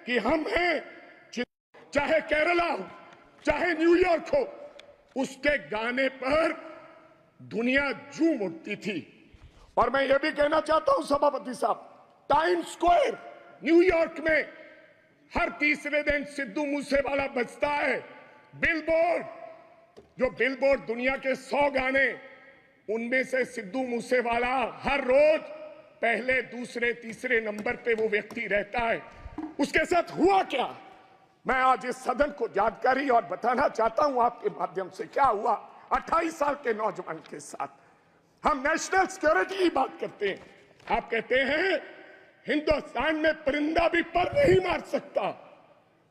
कि हम हैं, चाहे केरला हो, चाहे न्यूयॉर्क हो, उसके गाने पर दुनिया झूम उठती थी। और मैं ये भी कहना चाहता हूं सभापति साहब, टाइम्स स्क्वायर न्यूयॉर्क में हर तीसरे दिन सिद्धू मूसेवाला बजता है। बिलबोर्ड, जो बिलबोर्ड दुनिया के 100 गाने, उनमें से सिद्धू मूसेवाला हर रोज पहले, दूसरे, तीसरे नंबर पे वो व्यक्ति रहता है। उसके साथ हुआ क्या, मैं आज इस सदन को जानकारी और बताना चाहता हूं आपके माध्यम से। क्या हुआ 28 साल के नौजवान के साथ। हम नेशनल सिक्योरिटी की बात करते हैं, आप कहते हैं हिंदुस्तान में परिंदा भी पर नहीं मार सकता।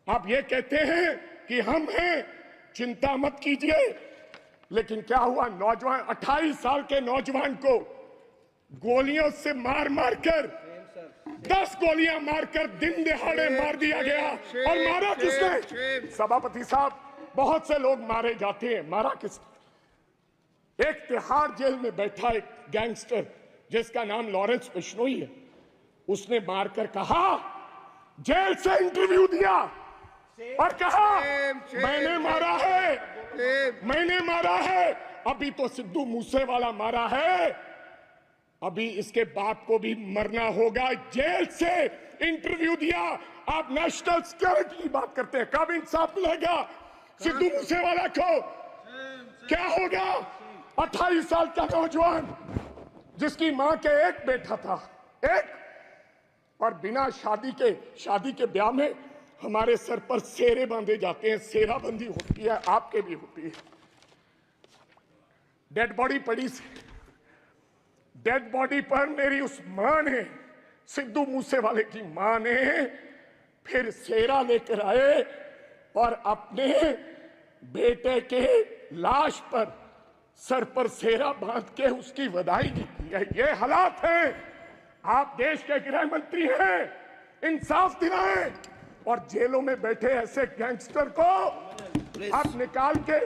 आप ये कहते हैं कि हम हैं, चिंता मत कीजिए। लेकिन क्या हुआ, नौजवान 28 साल के नौजवान को गोलियों से मार मारकर, 10 गोलियां मारकर दिन दिहाड़े मार दिया गया। और मारा किसने सभापति साहब? बहुत से लोग मारे जाते हैं, मारा किसने? एक तिहाड़ जेल में बैठा एक गैंगस्टर जिसका नाम लॉरेंस बिश्नोई है, उसने मारकर कहा, जेल से इंटरव्यू दिया और कहा मैंने मारा है, मैंने मारा है। अभी तो सिद्धू मूसेवाला मारा है, अभी इसके बाप को भी मरना होगा। जेल से इंटरव्यू दिया। आप नेशनल सिक्योरिटी की बात करते हैं, कब इंसाफ मिलेगा सिद्धू मूसेवाला को? क्या होगा 28 साल का नौजवान जिसकी मां के एक बेटा था, एक, और बिना शादी के ब्याह में हमारे सर पर सेरे बांधे जाते हैं। सेराबंदी होती है, आपके भी होती है। डेड बॉडी पड़ी, डेड बॉडी पर मेरी उस मां ने, सिद्धू मूसेवाले की मां ने फिर सेरा लेकर आए और अपने बेटे के लाश पर, सर पर सेरा बांध के उसकी बधाई दी है। ये हालात हैं। आप देश के गृह मंत्री हैं, इंसाफ दिलाएं और जेलों में बैठे ऐसे गैंगस्टर को आप निकाल के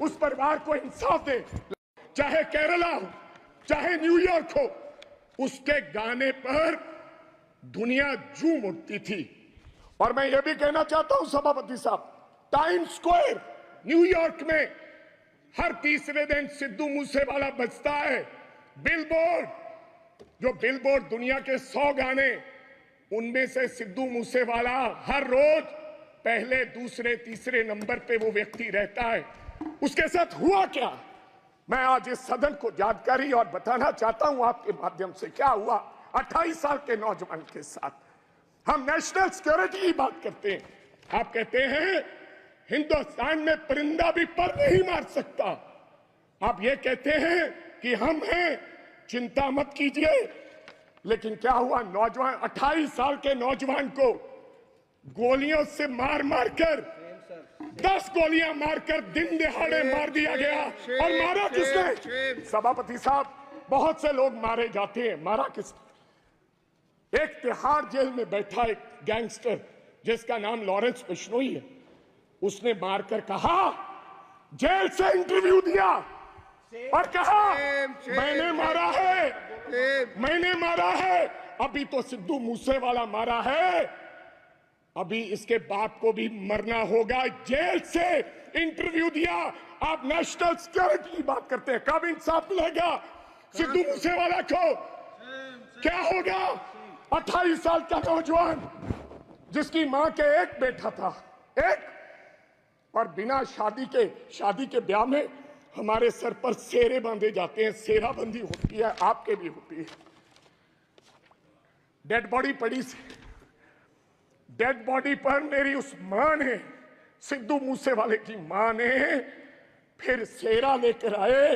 उस परिवार को इंसाफ दें। चाहे केरला हो, चाहे न्यूयॉर्क हो, उसके गाने पर दुनिया झूम उठती थी। और मैं ये भी कहना चाहता हूं सभापति साहब, टाइम्स स्क्वायर न्यूयॉर्क में हर तीसरे दिन सिद्धू मूसेवाला बजता है। बिलबोर्ड, जो बिलबोर्ड दुनिया के 100 गाने, उनमें से सिद्धू मूसेवाला हर रोज पहले, दूसरे, तीसरे नंबर पे वो व्यक्ति रहता है। उसके साथ हुआ क्या, मैं आज इस सदन को जानकारी और बताना चाहता हूं आपके माध्यम से। क्या हुआ 28 साल के नौजवान के साथ। हम नेशनल सिक्योरिटी की बात करते हैं, आप कहते हैं हिंदुस्तान में परिंदा भी पर नहीं मार सकता। आप ये कहते हैं कि हम हैं, चिंता मत कीजिए। लेकिन क्या हुआ, नौजवान 28 साल के नौजवान को गोलियों से मार मारकर, 10 गोलियां मारकर दिन दिहाड़े मार दिया गया। और मारा किसने सभापति साहब? बहुत से लोग मारे जाते हैं, मारा किसने? एक तिहाड़ जेल में बैठा एक गैंगस्टर जिसका नाम लॉरेंस बिश्नोई है, उसने मारकर कहा, जेल से इंटरव्यू दिया और कहा मैंने मारा है, मैंने मारा है। अभी तो सिद्धू मूसेवाला मारा है, अभी इसके बाप को भी मरना होगा। जेल से इंटरव्यू दिया। आप नेशनल सिक्योरिटी की बात करते हैं, कब इंसाफ मिलेगा सिद्धू मूसेवाला को? क्या होगा 28 साल का नौजवान जिसकी मां के एक बेटा था, एक, और बिना शादी के ब्याह में हमारे सर पर सेरे बांधे जाते हैं। सेराबंदी होती है, आपके भी होती है। डेड बॉडी पड़ी, डेड बॉडी पर मेरी उस मां ने, सिद्धू मूसेवाले की मां ने फिर सेरा लेकर आए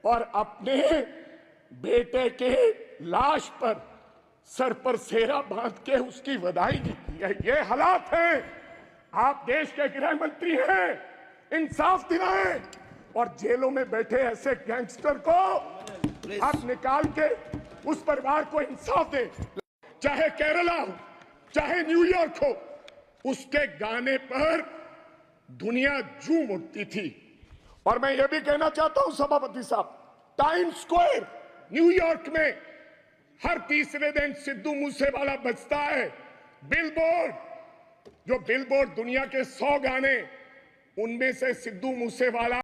और अपने बेटे के लाश पर, सर पर सेरा बांध के उसकी बधाई दी है। ये हालात हैं। आप देश के गृह मंत्री हैं, इंसाफ दिलाएं और जेलों में बैठे ऐसे गैंगस्टर को आप निकाल के उस परिवार को इंसाफ दें। चाहे केरला हो, चाहे न्यूयॉर्क हो, उसके गाने पर दुनिया झूम उठती थी। और मैं ये भी कहना चाहता हूं सभापति साहब, टाइम्स स्क्वायर न्यूयॉर्क में हर तीसरे दिन सिद्धू मूसेवाला बजता है। बिलबोर्ड, जो बिलबोर्ड दुनिया के 100 गाने, उनमें से सिद्धू मूसेवाला